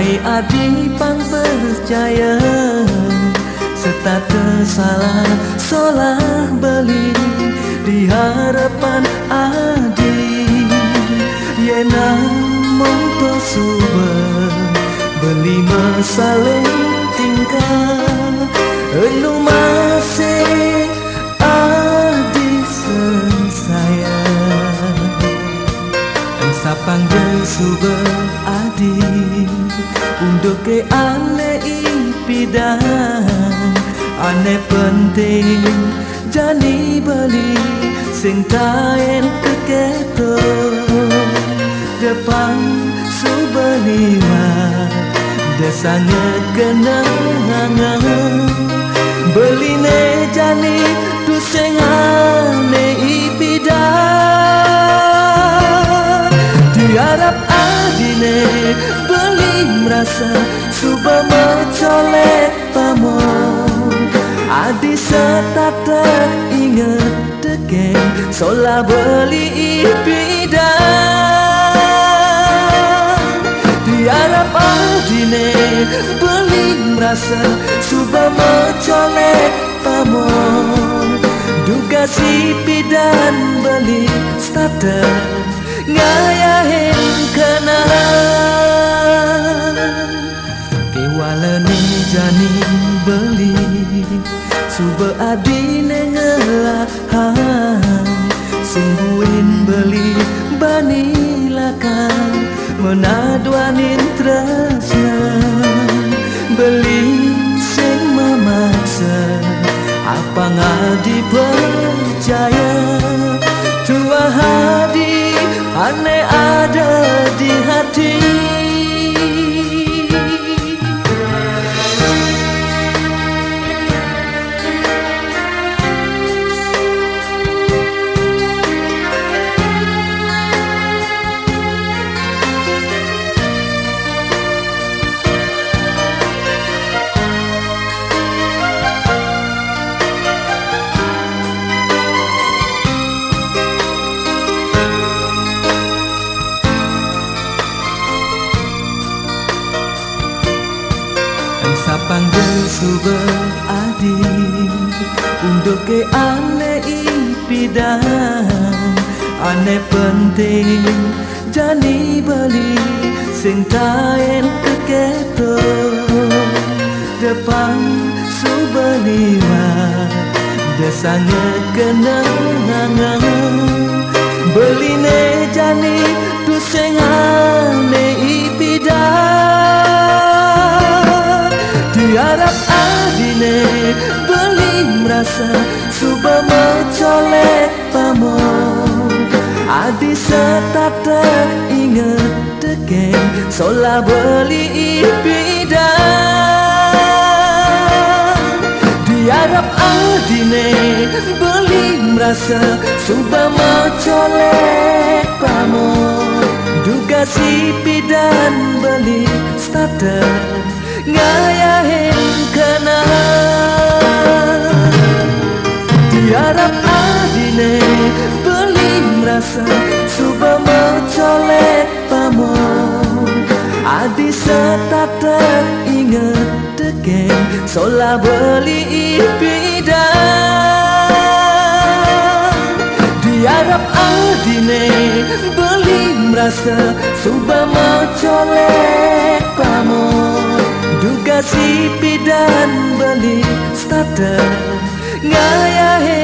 Hai adik pang percaya serta tersalah solah beli di harapan adik Yena monto sumber beli masalah tingkah enu masih adik sensayang sapang desuber adik untuk ke ane ipidang ane penting jani beli sing taen keketo depan subeliwa desanget kenangan beli ne jani tu sing ane ipidang diharap adine beli merasa suba mencolek pamon adi setata inget deken sola beli ipidang diharap adine beli merasa suba mencolek pamon duga si pidan beli starter ngayahin kenang kewalane jani beli suba adine ngelahang sungguhin beli banilakan menaduanin tresna beli sing memaksa apa ngadi percaya tua hadi ane ada di hati sapang desuber adik untuk ke ane ipidang ane penting jani beli sing taen keketo depan subeliwa desanget kenangan beli ne jani tu sing ane ipidang diharap adine beli merasa suba mencolek pamon adi setata inget deken sola beli ipidang diharap adine beli merasa suba mencolek pamon duga si pidan beli starter ngayahin kenang diharap adine beli merasa suba mencolek pamon adi setata inget deken sola beli ipidang diharap adine beli merasa suba mencolek pamon duga si pidan beli starter ngayahin